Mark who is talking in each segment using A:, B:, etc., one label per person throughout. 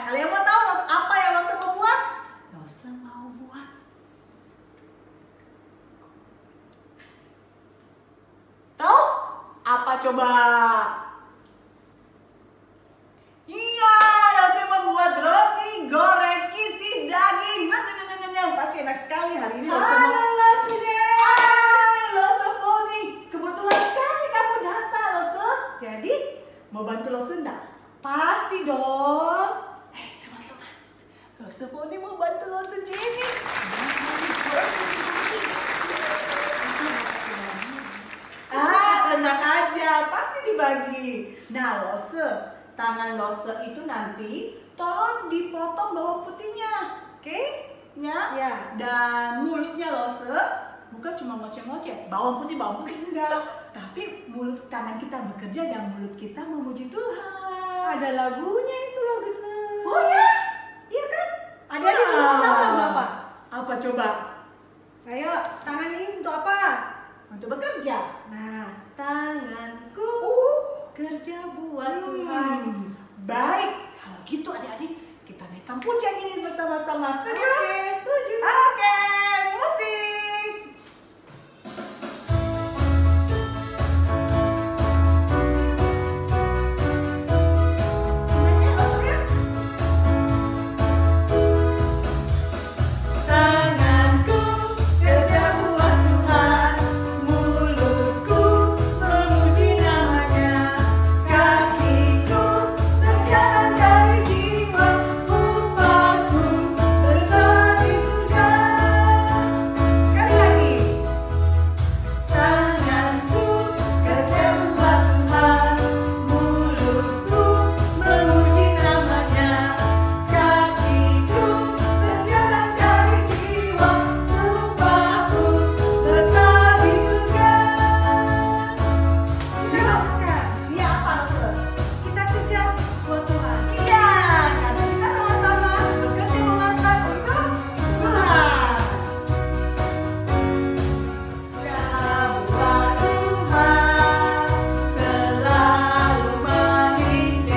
A: kalian mau tahu apa yang Lose mau buat? Lose mau buat tahu apa coba? Iya, Lose membuat roti goreng isi daging. Pasti enak sekali hari ini. Lose mau.
B: Halo Lose.
A: Hai, Lose Foni. Kebetulan sekali kamu datang, Lose. Jadi mau bantu Lose enggak? Pasti dong. Teman-teman, Lose Foni mau bantu Lose Jenny. Tenang aja, pasti dibagi. Nah, Lose, tangan Lose itu nanti tolong dipotong bawang putihnya, oke? Ya. Dan mulutnya Lose bukan cuma ngoceh-ngoceh, bawang putih enggak. Tapi mulut tangan kita bekerja dan mulut kita memuji Tuhan.
B: Ada lagunya itu Lose.
A: Oh ya?
B: Iya kan? Adik-adik mau tahu lagu apa?
A: Apa coba?
B: Ayo, tangan ini untuk apa?
A: Untuk bekerja.
B: Nah, tanganku kerja buat Tuhan.
A: Baik, kalau gitu adik-adik kita naikkan puncak ini bersama-sama. Setuju?
B: Oke, setuju.
A: Oke, musik.
B: Tanganku kerja buat Tuhan, mulutku memuji namanya, kakiku berjalan cari jiwa, upahku besar di surga. Sekali lagi. Tanganku kerja buat Tuhan, mulutku memuji namanya, kakiku berjalan cari jiwa, upahku besar di surga.
A: Ini apa, Lose?
B: Kita kerja buat Tuhan.
A: Iya, karena kita sama-sama bekerja memasak untuk Tuhan.
B: Buat Tuhan selalu manis,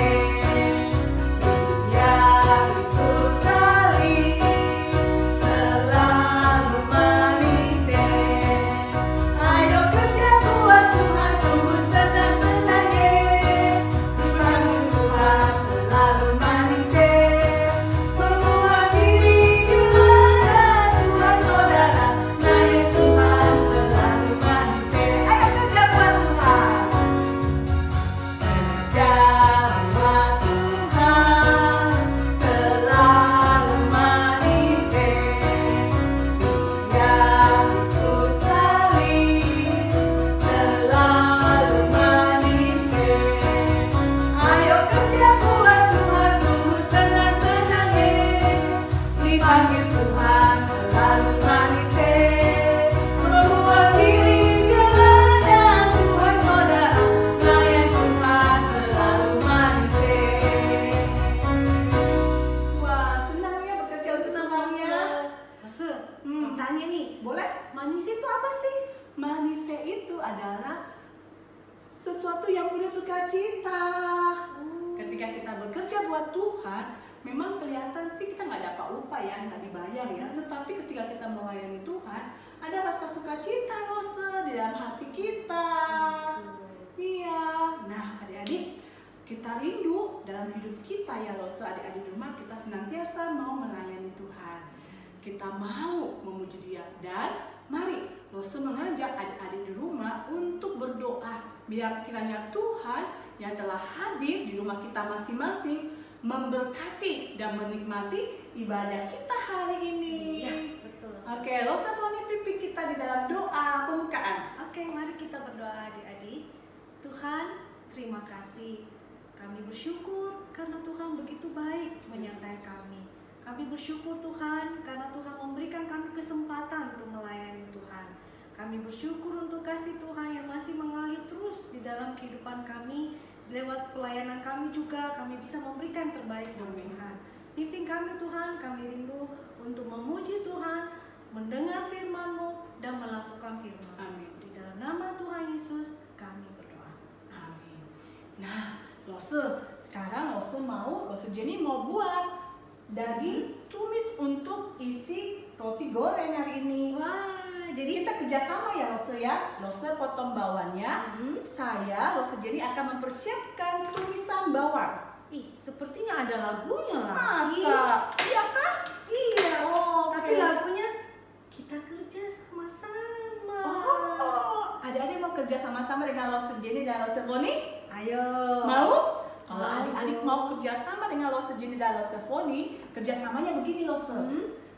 B: biar itu saling selalu manis. Ayo kerja buat Tuhan, sungguh senang-senangnya. Dipanggil Tuhan selalu manis, membuat diri gimana Tuhan saudara, naik Tuhan selalu manis. Ayo kerja buat Tuhan. Kerja buat Tuhan selalu manis, biar itu saling selalu manis. Ayo kerja buat Tuhan, sungguh senang-senangnya. Dipanggil Tuhan selalu manis, membuat diri gimana Tuhan saudara, layan Tuhan selalu manis.
A: Wah, senang ya bekerja untuk Tuhannya.
B: Lose, tanya nih,
A: Boleh?
B: manis itu apa sih?
A: Manisnya itu adalah sesuatu yang penuh sukacita. Ketika kita bekerja buat Tuhan, memang kelihatan sih kita nggak dapat upah ya, nggak dibayar ya. Tetapi ketika kita melayani Tuhan, ada rasa sukacita Lose di dalam hati kita. Iya. Nah, adik-adik, kita rindu dalam hidup kita ya Lose, adik-adik di rumah kita senantiasa mau melayani Tuhan. Kita mau memuji Dia dan mari Lose mengajak adik-adik di rumah untuk berdoa biar kiranya Tuhan yang telah hadir di rumah kita masing-masing memberkati dan menikmati ibadah kita hari ini.
B: Ya, betul.
A: Oke, Lose Foni pimpin kita di dalam doa pembukaan.
B: Oke, mari kita berdoa adik-adik. Tuhan, terima kasih. Kami bersyukur karena Tuhan begitu baik menyertai kami. Kami bersyukur Tuhan karena Tuhan memberikan kami kesempatan untuk melayani Tuhan. Kami bersyukur untuk kasih Tuhan yang masih mengalir terus di dalam kehidupan kami. Lewat pelayanan kami juga kami bisa memberikan terbaik buat Tuhan. Pimpin kami Tuhan, kami rindu untuk memuji Tuhan, mendengar firman-Mu dan melakukan firman.
A: Amin.
B: Di dalam nama Tuhan Yesus kami berdoa.
A: Amin. Nah, Lose, sekarang Lose mau Lose Jenny mau buat daging tumis untuk isi roti goreng hari ini.
B: Wah, jadi
A: Kita kerjasama ya Rose ya. Rose potong bawangnya. Saya, Rose Jenny akan mempersiapkan tumisan bawang.
B: ih, sepertinya ada lagunya lah.
A: Masa? Iya kah?
B: Iya.
A: Oh,
B: Tapi lagunya kita kerja sama-sama.
A: Oh, adik-adik mau kerja sama-sama dengan Rose Jenny dan Rose Foni?
B: Ayo.
A: Mau? Kalau
B: Mau.
A: adik-adik mau kerjasama dengan Rose Jenny dan Rose Foni, kerjasamanya begini Rose.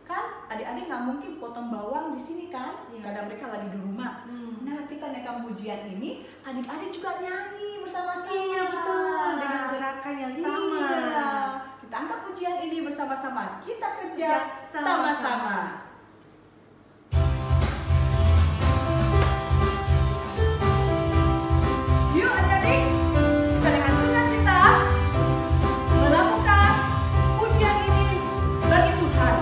A: Kan adik-adik nggak mungkin potong bawang di sini kan?
B: Iya.
A: Karena mereka lagi di rumah. Nah, kita naikkan pujian ini, adik-adik juga nyanyi bersama-sama.
B: Iya betul, dengan gerakan yang sama.
A: Iya. Kita angkat pujian ini bersama-sama. Kita kerja
B: Sama-sama.
A: sama-sama. Yuk adik-adik, kita dengan sukacita melakukan pujian ini bagi Tuhan.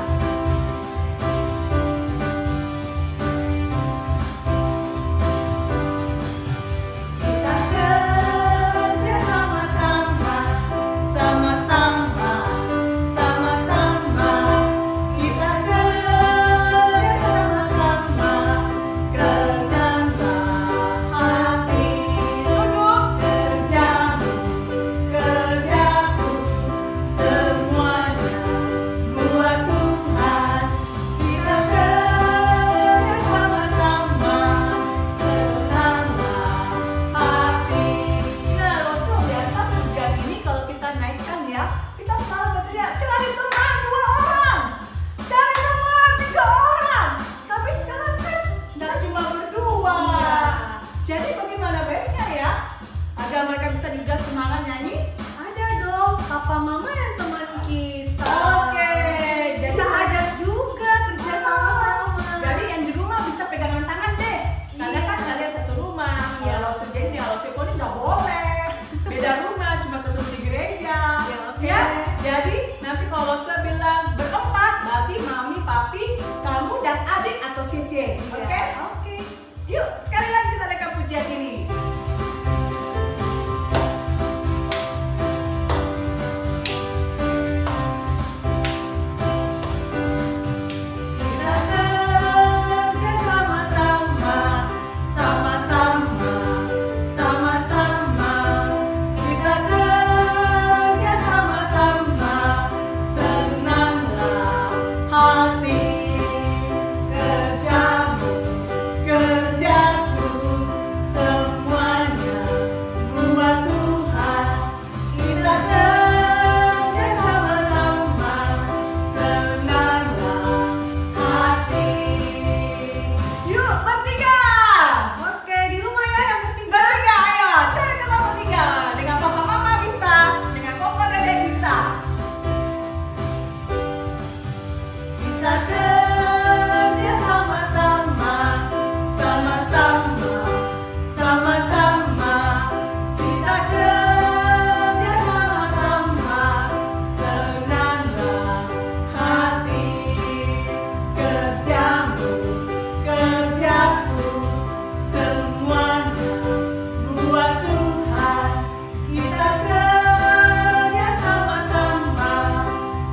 A: Kita kerja sama-sama, sama-sama, sama-sama. Kita kerja sama-sama, kerjakanlah hati. Duduk, kerjamu, kerjaku, semuanya buat Tuhan. Kita kerja sama-sama, senanglah hati. Nah, Rasul biasa pujian ini kalau kita naikkan ya, kita selalu berteriak, cari teman 2 orang, cari teman 3 orang. Tapi sekarang kan nggak cuma berdua. Jadi bagaimana baiknya ya, agar mereka bisa juga semangat nyanyi?
B: Ada dong, papa mama yang teman kita.
A: Oke, jadi
B: Kita ajak juga kerja sama-sama.
A: Jadi yang di rumah bisa pegangan tangan deh. Karena kan kalian satu rumah.
B: Iya.
A: Kalau kerjain kalau Poni nggak boleh. Beda rumah, cuma ketemu di gereja.
B: Ya, oke.
A: Ya, jadi nanti kalau saya bilang berempat, berarti mami, papi, kamu dan adik atau cece. Oke?
B: Iya, oke.
A: Yuk, sekali lagi kita rekam pujian ini. Kita kerja sama-sama, sama-sama, sama-sama. Kita kerja sama-sama, senanglah hati. Kerjamu, kerjaku, semuanya buat Tuhan. Kita kerja sama-sama, senanglah hati. Yuk bertiga.
B: Oke, di rumah ya yang penting.
A: Bertiga, ayo cari teman bertiga. Dengan papa mama bisa, dengan papa dede bisa. Kita kerja sama-sama, sama-sama, sama-sama. Kita kerja sama-sama, senanglah hati. Kerjamu, kerjaku, semuanya buat Tuhan. Kita kerja sama-sama,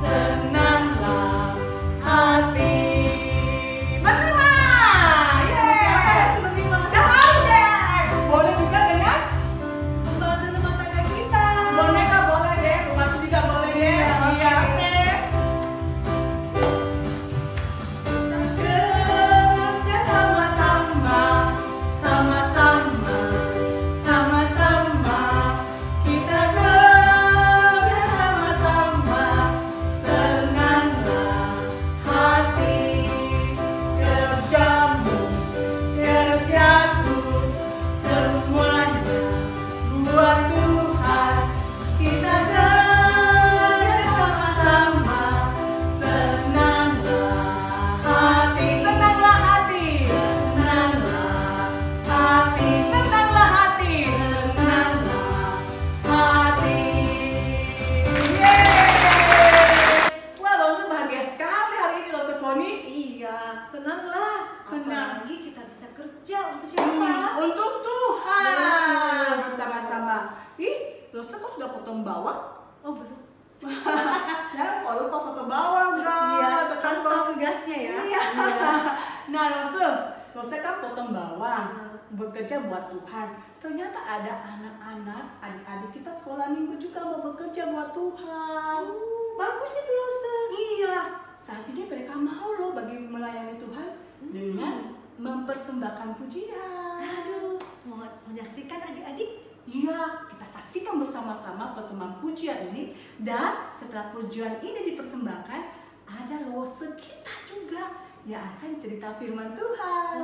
A: senanglah hati. Berterima, yeay. Jangan deh. Boleh juga dengan
B: Bantu rumah tangga kita.
A: boneka boleh deh, pembantu juga boleh deh. Iya, oke. Kita kerja sama-sama, sama-sama, sama-sama. Kita kerja sama-sama, senanglah hati. Kerjamu, kerjaku, semuanya buat Tuhan. Kita kerja sama-sama, senanglah hati. Senanglah hati, senanglah hati, senanglah hati, senanglah hati. Yeay! Wah, Losu bahagia sekali hari ini Losu Foni.
B: Iya, senanglah.
A: Senang.
B: Apalagi kita bisa kerja untuk siapa?
A: Untuk Tuhan
B: Betul.
A: bersama-sama. Ih, Losu kok sudah potong bawang?
B: Oh belum.
A: Jangan kalau lupa foto bawang guys.
B: Iya, harus tahu tugasnya ya.
A: Iya. Nah, Lose kan potong bawang, bekerja buat Tuhan. Ternyata ada anak-anak, adik-adik kita sekolah minggu juga mau bekerja buat Tuhan.
B: Bagus itu Lose.
A: Iya, saat ini mereka mau loh bagi melayani Tuhan dengan mempersembahkan pujian.
B: Aduh, mau menyaksikan adik-adik?
A: Iya, kita saksikan bersama-sama persembahan pujian ini. Dan setelah pujian ini dipersembahkan, ada Lose kita juga yang akan cerita firman Tuhan.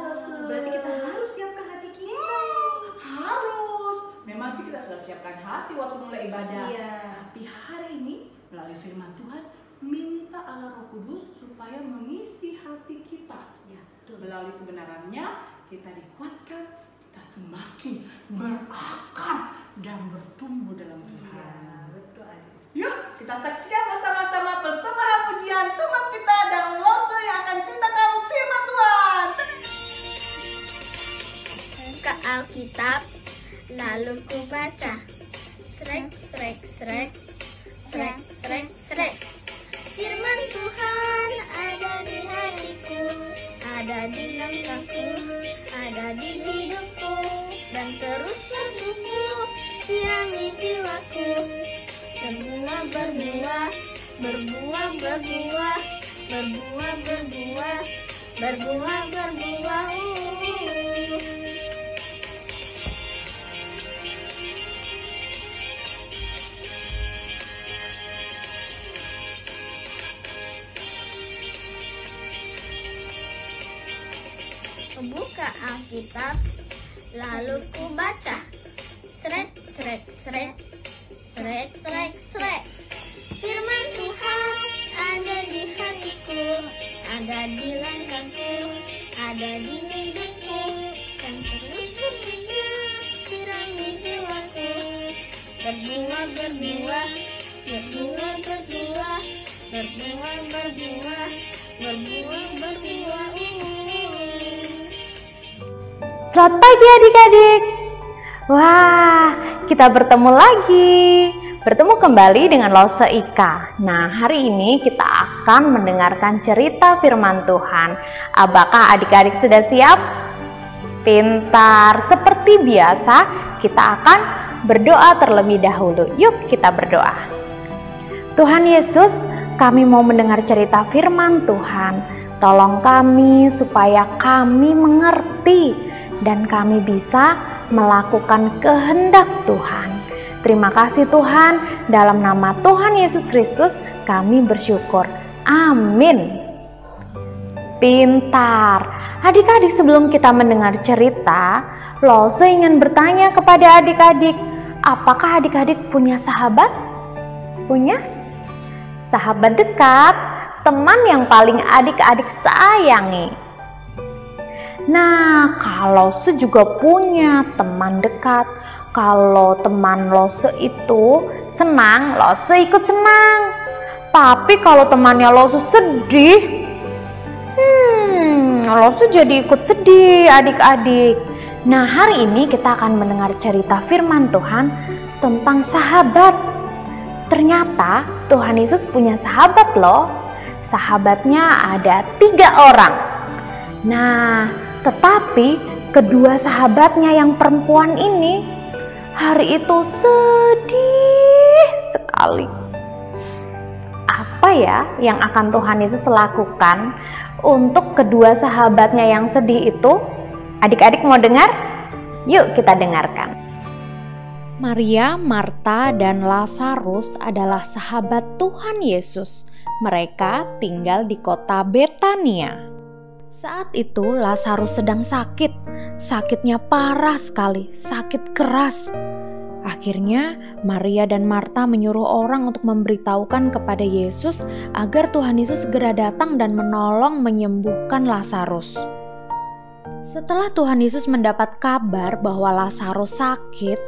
B: Berarti kita harus siapkan hati kita.
A: Harus. Memang sih kita sudah siapkan hati waktu mulai ibadah.
B: Iya.
A: Tapi hari ini melalui firman Tuhan, minta Allah Roh Kudus supaya mengisi hati kita.
B: Ya, betul.
A: Melalui kebenarannya kita dikuatkan, kita semakin berakar dan bertumbuh dalam Tuhan.
B: Iya, betul adik.
A: Yuk kita saksikan bersama-sama persembahan pujian teman kita dan Lose yang akan ceritakan firman Tuhan.
C: Buka Alkitab, lalu ku baca. Srek, srek, srek, srek, srek, srek. Firman Tuhan ada di hatiku, ada di langkahku, ada di hidupku, dan terus bertumbuh, sirami jiwaku. Berbuah, berbuah, berbuah, berbuah, berbuah, berbuah, berbuah, berbuah. Buka Alkitab, lalu ku baca. Srek, srek, srek, srek, srek, srek. Firman Tuhan ada di hatiku, ada di langkahku, ada di hidupku, dan terus berbuah, sirami jiwaku. Berbuah, berbuah, berbuah, berbuah, berbuah, berbuah, berbuah, berbuah.
D: Selamat pagi adik-adik. Wah, kita bertemu lagi. Bertemu kembali dengan Lose Ika. Nah, hari ini kita akan mendengarkan cerita firman Tuhan. Apakah adik-adik sudah siap? Pintar. Seperti biasa, kita akan berdoa terlebih dahulu. Yuk kita berdoa. Tuhan Yesus, kami mau mendengar cerita firman Tuhan. Tolong kami supaya kami mengerti dan kami bisa melakukan kehendak Tuhan. Terima kasih Tuhan, dalam nama Tuhan Yesus Kristus kami bersyukur. Amin. Pintar. Adik-adik, sebelum kita mendengar cerita, Lose ingin bertanya kepada adik-adik, apakah adik-adik punya sahabat? Punya? Sahabat dekat, teman yang paling adik-adik sayangi. Nah, kalau Lose juga punya teman dekat. Kalau teman Lose itu senang, Lose ikut senang. Tapi kalau temannya Lose sedih, Lose jadi ikut sedih adik-adik. Nah, hari ini kita akan mendengar cerita firman Tuhan tentang sahabat. Ternyata Tuhan Yesus punya sahabat loh. Sahabatnya ada 3 orang. Nah, tetapi kedua sahabatnya yang perempuan ini hari itu sedih sekali. Apa ya yang akan Tuhan Yesus lakukan untuk kedua sahabatnya yang sedih itu? Adik-adik mau dengar? Yuk kita dengarkan. Maria, Marta, dan Lazarus adalah sahabat Tuhan Yesus. Mereka tinggal di kota Betania. Saat itu Lazarus sedang sakit. Sakitnya parah sekali, sakit keras. Akhirnya Maria dan Marta menyuruh orang untuk memberitahukan kepada Yesus agar Tuhan Yesus segera datang dan menolong menyembuhkan Lazarus. Setelah Tuhan Yesus mendapat kabar bahwa Lazarus sakit,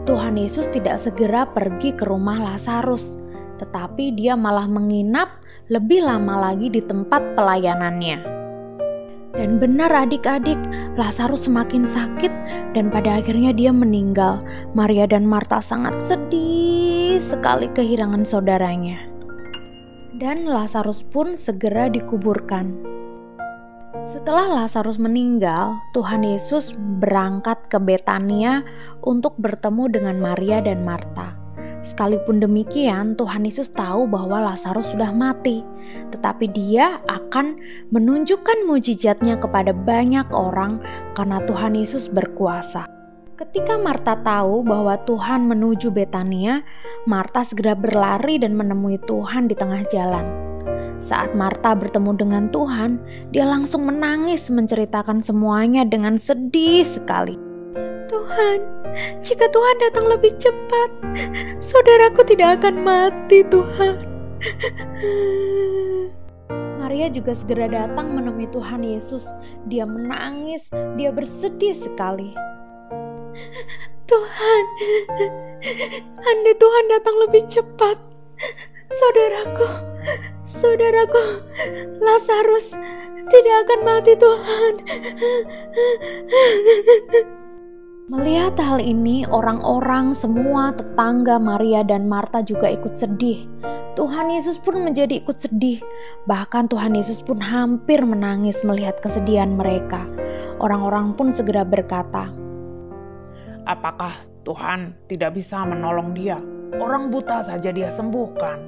D: Tuhan Yesus tidak segera pergi ke rumah Lazarus, tetapi dia malah menginap lebih lama lagi di tempat pelayanannya. Dan benar adik-adik, Lazarus semakin sakit dan pada akhirnya dia meninggal. Maria dan Marta sangat sedih sekali kehilangan saudaranya. Dan Lazarus pun segera dikuburkan. Setelah Lazarus meninggal, Tuhan Yesus berangkat ke Betania untuk bertemu dengan Maria dan Marta. Sekalipun demikian, Tuhan Yesus tahu bahwa Lazarus sudah mati, tetapi Dia akan menunjukkan mujizatnya kepada banyak orang karena Tuhan Yesus berkuasa. Ketika Marta tahu bahwa Tuhan menuju Betania, Marta segera berlari dan menemui Tuhan di tengah jalan. Saat Marta bertemu dengan Tuhan, dia langsung menangis menceritakan semuanya dengan sedih sekali. Tuhan, jika Tuhan datang lebih cepat, saudaraku tidak akan mati, Tuhan. Maria juga segera datang menemui Tuhan Yesus. Dia menangis, dia bersedih sekali. Tuhan, andai Tuhan datang lebih cepat, saudaraku, Lazarus tidak akan mati, Tuhan. Melihat hal ini, orang-orang semua tetangga Maria dan Marta juga ikut sedih. Tuhan Yesus pun menjadi ikut sedih. Bahkan Tuhan Yesus pun hampir menangis melihat kesedihan mereka. Orang-orang pun segera berkata,
E: apakah Tuhan tidak bisa menolong dia? Orang buta saja dia sembuhkan.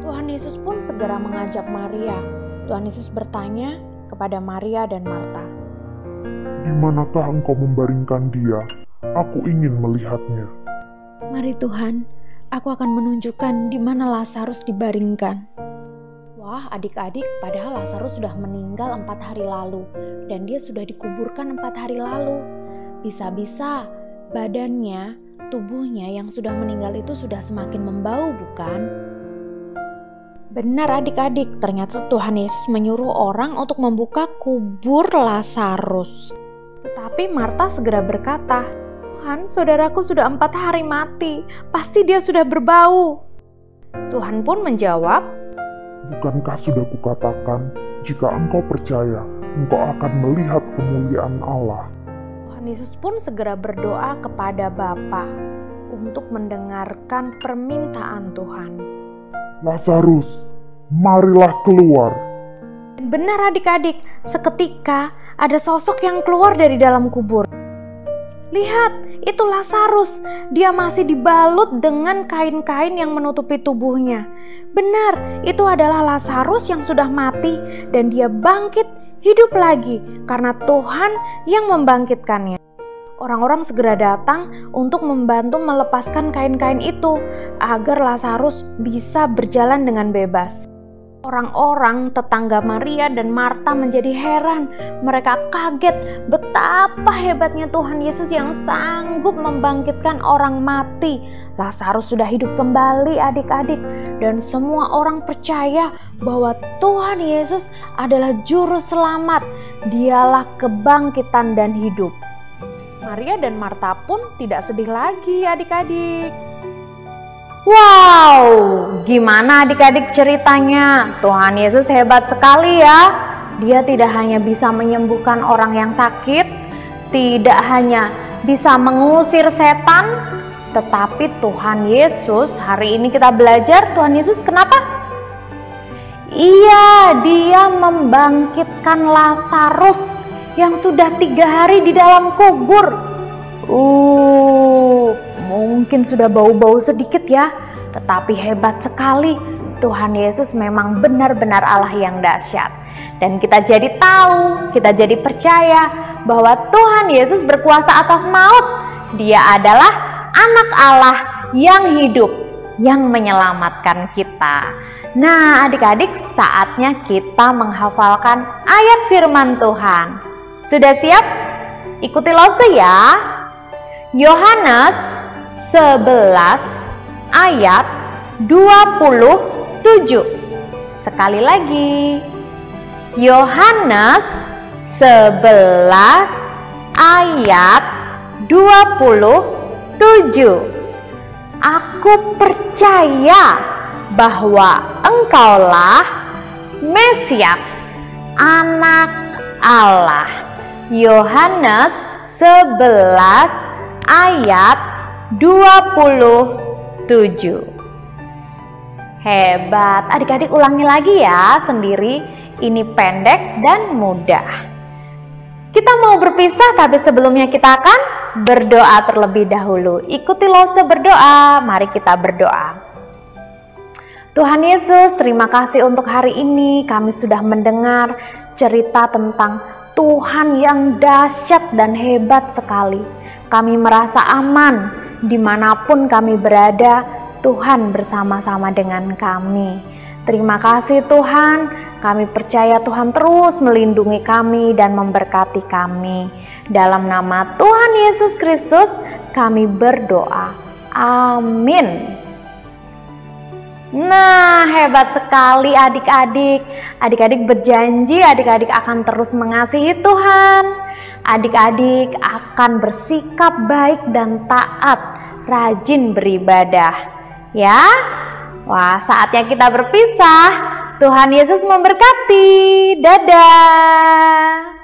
D: Tuhan Yesus pun segera mengajak Maria. Tuhan Yesus bertanya kepada Maria dan Marta,
F: di manakah engkau membaringkan dia? Aku ingin melihatnya.
D: Mari Tuhan, aku akan menunjukkan di mana Lazarus dibaringkan. Wah, adik-adik, padahal Lazarus sudah meninggal 4 hari lalu dan dia sudah dikuburkan 4 hari lalu. Bisa-bisa badannya, tubuhnya yang sudah meninggal itu sudah semakin membau, bukan? Benar adik-adik, ternyata Tuhan Yesus menyuruh orang untuk membuka kubur Lazarus. Tetapi Marta segera berkata, Tuhan, saudaraku sudah 4 hari mati, pasti dia sudah berbau. Tuhan pun menjawab,
F: bukankah sudah kukatakan, jika engkau percaya, engkau akan melihat kemuliaan Allah.
D: Tuhan Yesus pun segera berdoa kepada Bapa untuk mendengarkan permintaan Tuhan.
F: Lazarus, marilah keluar.
D: Benar adik-adik, seketika ada sosok yang keluar dari dalam kubur. Lihat, itu Lazarus. Dia masih dibalut dengan kain-kain yang menutupi tubuhnya. Benar, itu adalah Lazarus yang sudah mati dan dia bangkit hidup lagi karena Tuhan yang membangkitkannya. Orang-orang segera datang untuk membantu melepaskan kain-kain itu agar Lazarus bisa berjalan dengan bebas. Orang-orang tetangga Maria dan Marta menjadi heran. Mereka kaget betapa hebatnya Tuhan Yesus yang sanggup membangkitkan orang mati. Lazarus sudah hidup kembali adik-adik. Dan semua orang percaya bahwa Tuhan Yesus adalah juru selamat. Dialah kebangkitan dan hidup. Maria dan Marta pun tidak sedih lagi adik-adik. Wow, gimana adik-adik ceritanya? Tuhan Yesus hebat sekali ya. Dia tidak hanya bisa menyembuhkan orang yang sakit, tidak hanya bisa mengusir setan, tetapi Tuhan Yesus, hari ini kita belajar Tuhan Yesus kenapa? Iya, dia membangkitkan Lazarus yang sudah 3 hari di dalam kubur. Mungkin sudah bau-bau sedikit ya, tetapi hebat sekali. Tuhan Yesus memang benar-benar Allah yang dahsyat. Dan kita jadi tahu, kita jadi percaya bahwa Tuhan Yesus berkuasa atas maut. Dia adalah anak Allah yang hidup, yang menyelamatkan kita. Nah adik-adik, saatnya kita menghafalkan ayat firman Tuhan. Sudah siap? Ikuti Lose ya. Yohanes 11 ayat 27. Sekali lagi. Yohanes 11 ayat 27. Aku percaya bahwa engkaulah Mesias, anak Allah. Yohanes 11 ayat 27. Hebat. Adik-adik ulangi lagi ya sendiri. Ini pendek dan mudah. Kita mau berpisah, tapi sebelumnya kita akan berdoa terlebih dahulu. Ikuti Lose berdoa. Mari kita berdoa. Tuhan Yesus, terima kasih untuk hari ini. Kami sudah mendengar cerita tentang Tuhan yang dahsyat dan hebat sekali. Kami merasa aman dimanapun kami berada. Tuhan bersama-sama dengan kami. Terima kasih Tuhan, kami percaya Tuhan terus melindungi kami dan memberkati kami. Dalam nama Tuhan Yesus Kristus kami berdoa. Amin. Nah, hebat sekali adik-adik. Adik-adik berjanji adik-adik akan terus mengasihi Tuhan. Adik-adik akan bersikap baik dan taat, rajin beribadah. Ya, wah saatnya kita berpisah. Tuhan Yesus memberkati. Dadah.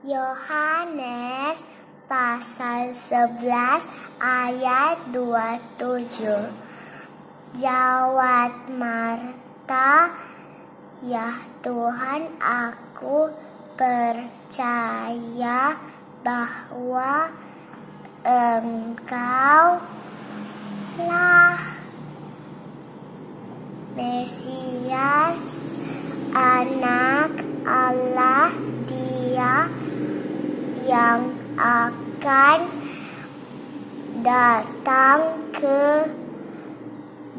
C: Yohanes pasal 11 ayat 27. Jawab Marta, "Ya Tuhan, aku percaya bahwa Engkau lah Mesias, anak Allah, Dia yang akan datang ke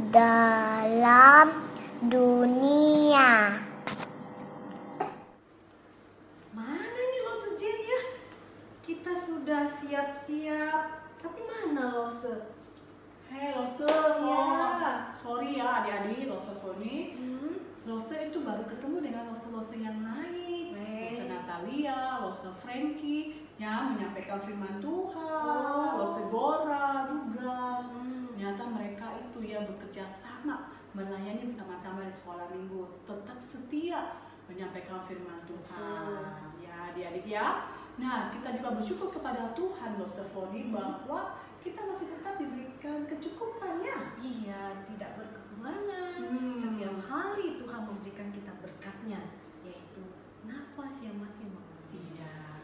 C: dalam dunia."
B: Mana nih Lose Jen ya? Kita sudah siap-siap, tapi mana Lose?
A: Hei Lose,
B: Ya.
A: sorry ya adik-adik, Lose Foni. Lose itu baru ketemu dengan Lose yang lain. Lose Natalia, Lose Frankie yang menyampaikan firman Tuhan, Lose Gora juga. Ternyata mereka itu ya bekerja sama, melayani bersama-sama di sekolah minggu, tetap setia menyampaikan firman Tuhan. Ya adik-adik ya. Nah, kita juga bersyukur kepada Tuhan Lose Foni bahwa kita masih tetap diberikan kecukupannya.
B: Iya, tidak berkekurangan. Setiap hari Tuhan memberikan kita berkatnya, yaitu nafas yang masih mengalir.
A: Iya.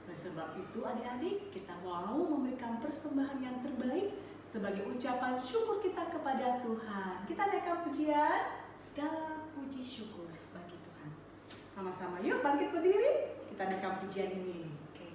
A: Oleh sebab itu adik-adik, kita mau memberikan persembahan yang terbaik sebagai ucapan syukur kita kepada Tuhan. Kita naikkan pujian.
B: Segala puji syukur bagi Tuhan.
A: Sama-sama yuk bangkit berdiri. Kita naikkan pujian ini.
B: Oke.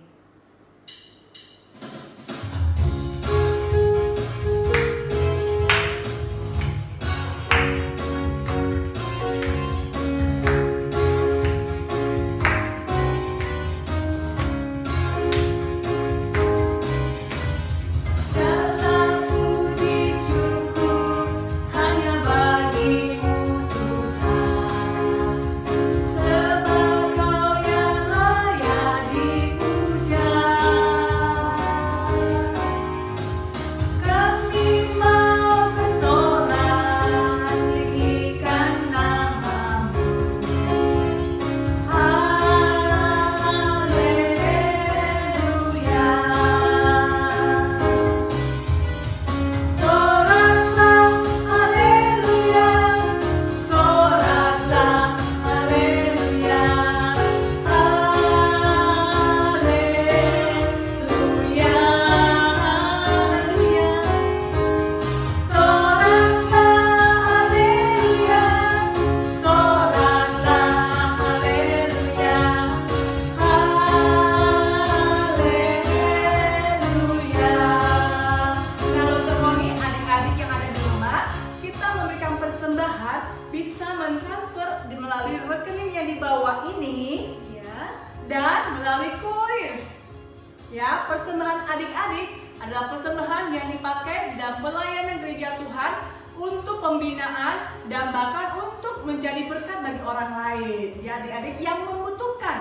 A: Ya, persembahan adik-adik adalah persembahan yang dipakai dalam pelayanan gereja Tuhan untuk pembinaan dan bahkan untuk menjadi berkat bagi orang lain. Ya, adik-adik yang membutuhkan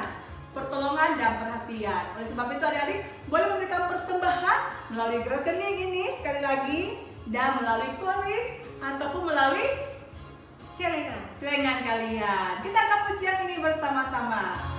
A: pertolongan dan perhatian. Oleh sebab itu adik-adik boleh memberikan persembahan melalui rekening ini sekali lagi dan melalui QRIS ataupun melalui celengan kalian. Kita akan pujian ini bersama-sama.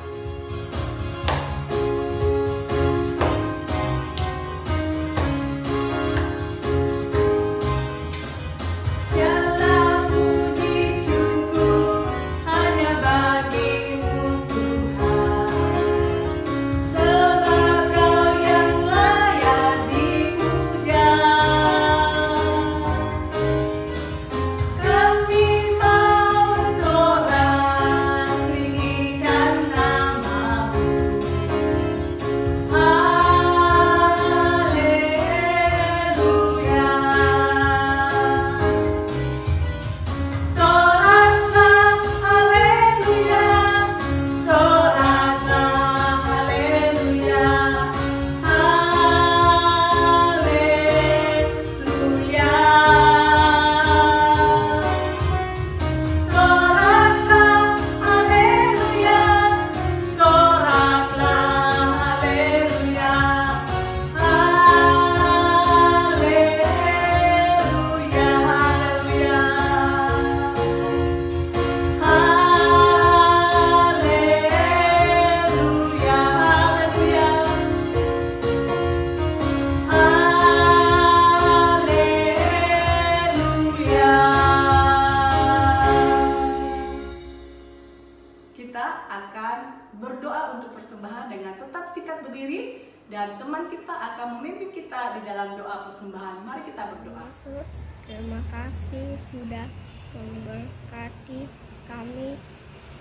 A: Dan teman kita akan memimpin kita di dalam doa persembahan. Mari kita berdoa.
C: Yesus, terima kasih sudah memberkati kami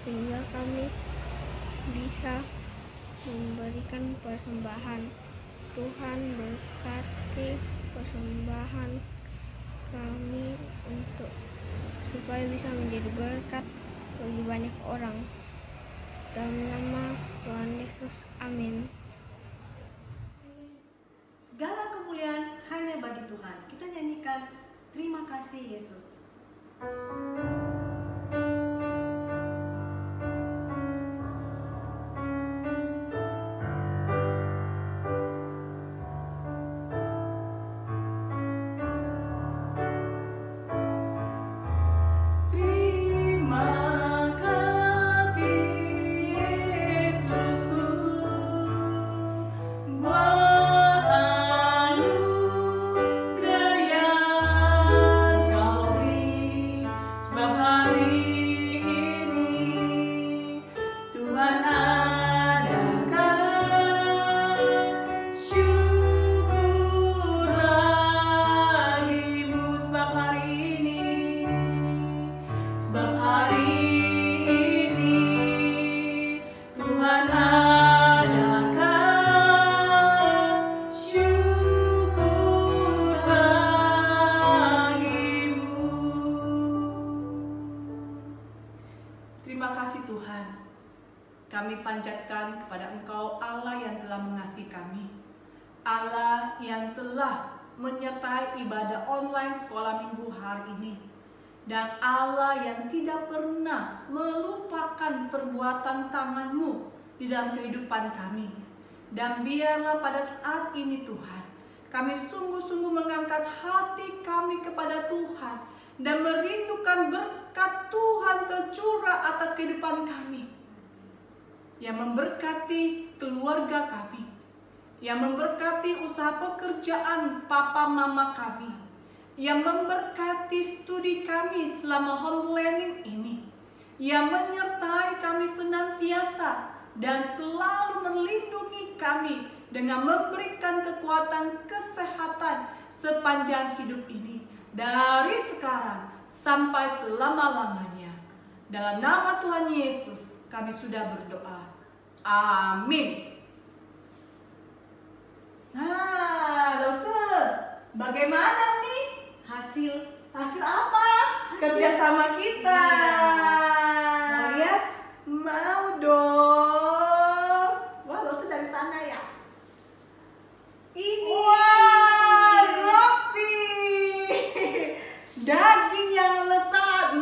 C: sehingga kami bisa memberikan persembahan. Tuhan berkati persembahan kami untuk supaya bisa menjadi berkat bagi banyak orang. Dalam nama Tuhan Yesus, amin.
B: Segala kemuliaan hanya bagi Tuhan. Kita nyanyikan terima kasih Yesus.
A: Kami panjatkan kepada Engkau Allah yang telah mengasihi kami, Allah yang telah menyertai ibadah online sekolah minggu hari ini, dan Allah yang tidak pernah melupakan perbuatan tangan-Mu di dalam kehidupan kami. Dan biarlah pada saat ini Tuhan, kami sungguh-sungguh mengangkat hati kami kepada Tuhan dan merindukan berkat Tuhan tercurah atas kehidupan kami, yang memberkati keluarga kami, yang memberkati usaha pekerjaan papa mama kami, yang memberkati studi kami selama home learning ini, yang menyertai kami senantiasa dan selalu melindungi kami dengan memberikan kekuatan kesehatan sepanjang hidup ini, dari sekarang sampai selama-lamanya. Dalam nama Tuhan Yesus kami sudah berdoa. Amin. Nah, dosen, bagaimana nih
B: Hasil
A: apa kerjasama kita?
B: Mau lihat?
A: Mau dong. Wah, dosen dari sana ya.
B: Ini.
A: Wah, roti. Daging yang lezat.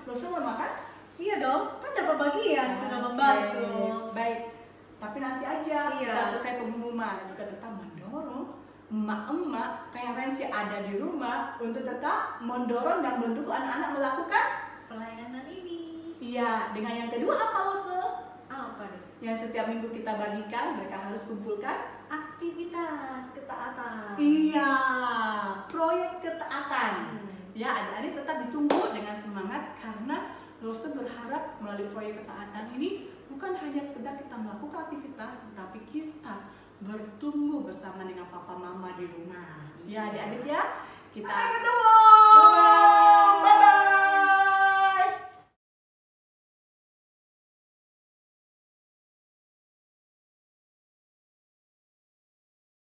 A: Dosen mau makan?
B: Iya dong, kan dapat bagian sudah membantu.
A: Baik, tapi nanti aja
B: Iya.
A: setelah selesai pengumuman. Juga tetap mendorong emak-emak, parents yang ada di rumah untuk tetap mendorong dan mendukung anak-anak melakukan
B: pelayanan ini.
A: iya. Dengan yang kedua apa Lose?
B: Apa nih?
A: Yang setiap minggu kita bagikan, mereka harus kumpulkan
B: Aktivitas ketaatan.
A: iya, proyek ketaatan.
B: Hmm.
A: Ya, adik-adik tetap ditunggu dengan semangat karena Lose berharap melalui proyek ketaatan ini bukan hanya sekedar kita melakukan aktivitas, tetapi kita bertumbuh bersama dengan papa mama di rumah. Ya, adik-adik ya. Kita ketemu.